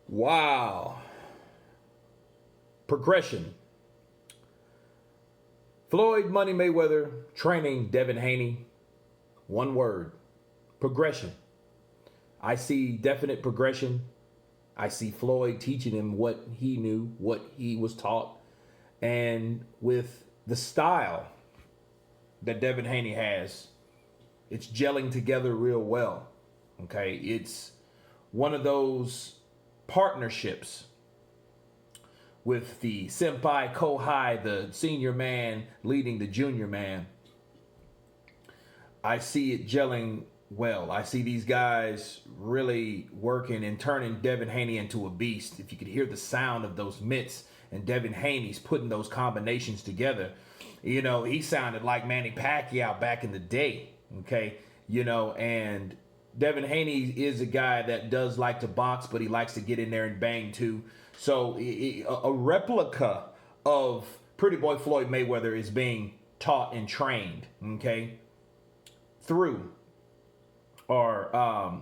Wow. Progression. Floyd Money Mayweather training Devin Haney. One word. Progression. I see definite progression. I see Floyd teaching him what he knew, what he was taught. And with the style that Devin Haney has, it's gelling together real well. Okay, it's one of those partnerships with the senpai kohai, the senior man leading the junior man. I see it gelling well. I see these guys really working and turning Devin Haney into a beast. If you could hear the sound of those mitts and Devin Haney's putting those combinations together, you know, he sounded like Manny Pacquiao back in the day. Okay, you know, and Devin Haney is a guy that does like to box, but he likes to get in there and bang too. So a replica of Pretty Boy Floyd Mayweather is being taught and trained, okay, through or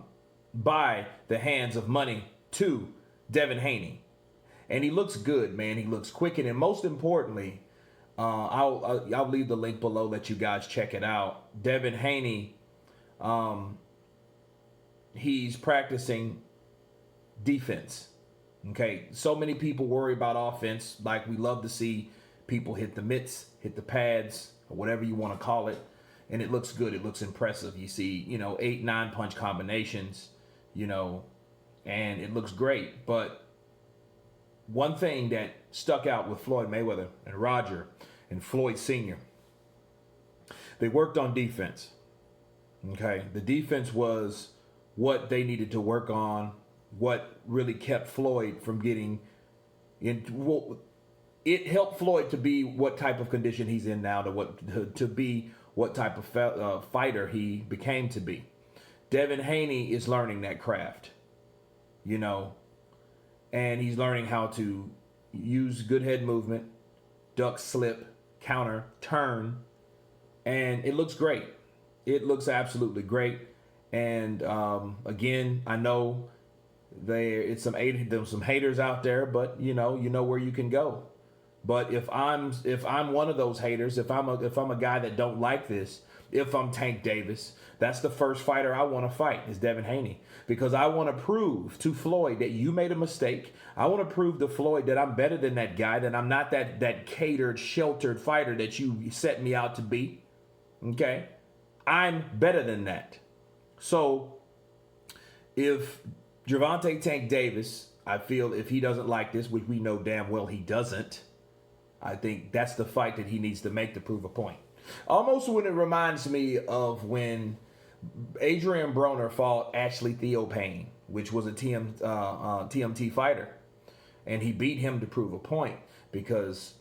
by the hands of money to Devin Haney. And he looks good, man. He looks quick. And most importantly, I'll leave the link below, let you guys check it out. Devin Haney, he's practicing defense. Okay, so many people worry about offense. Like, we love to see people hit the mitts, hit the pads, or whatever you want to call it. And it looks good. It looks impressive. You see, 8-9 punch combinations, and it looks great. But one thing that stuck out with Floyd Mayweather and Roger and Floyd Sr., they worked on defense. Okay, the defense was what they needed to work on, what really kept Floyd from getting in. It helped Floyd to be what type of condition he's in now, to be what type of fighter he became to be. Devin Haney is learning that craft, and he's learning how to use good head movement, duck, slip, counter, turn, and it looks great. It looks absolutely great. And again, I know there's some haters out there, but you know where you can go. But if I'm one of those haters, if I'm a guy that don't like this, if I'm Tank Davis, that's the first fighter I want to fight is Devin Haney, because I want to prove to Floyd that you made a mistake. I want to prove to Floyd that I'm better than that guy, that I'm not that catered, sheltered fighter that you set me out to be. Okay, I'm better than that. So if Gervonta Tank Davis, I feel if he doesn't like this, which we know damn well he doesn't, I think that's the fight that he needs to make to prove a point. Almost when it reminds me of when Adrian Broner fought Ashley Theophane, which was a TMT fighter. And he beat him to prove a point because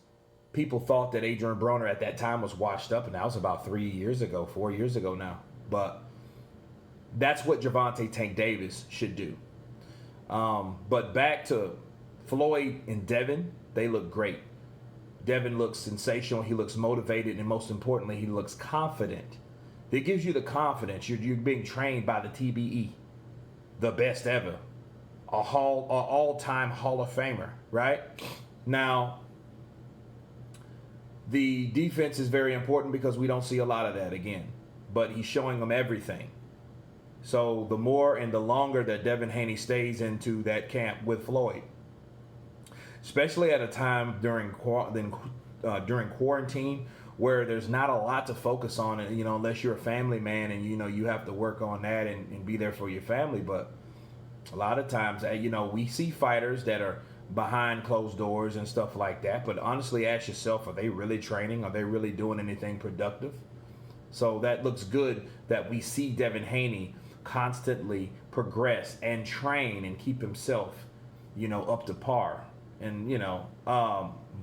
people thought that Adrian Broner at that time was washed up, and that was about 4 years ago now. But that's what Gervonta Tank Davis should do. But back to Floyd and Devin, they look great. Devin looks sensational. He looks motivated, and most importantly, he looks confident. It gives you the confidence. You're being trained by the TBE, the best ever, a all-time Hall of Famer, right? Now, the defense is very important because we don't see a lot of that again. But he's showing them everything. So the more and the longer that Devin Haney stays into that camp with Floyd, especially at a time during quarantine where there's not a lot to focus on, unless you're a family man and you have to work on that and be there for your family. But a lot of times, we see fighters that are behind closed doors and stuff like that. But honestly, ask yourself, are they really training? Are they really doing anything productive? So that looks good that we see Devin Haney constantly progress and train and keep himself, up to par. And,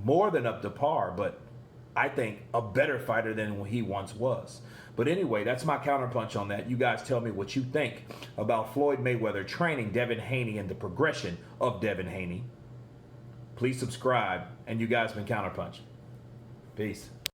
more than up to par, but I think a better fighter than he once was. But anyway, that's my counterpunch on that. You guys tell me what you think about Floyd Mayweather training Devin Haney and the progression of Devin Haney. Please subscribe, and you guys been Counterpunch. Peace.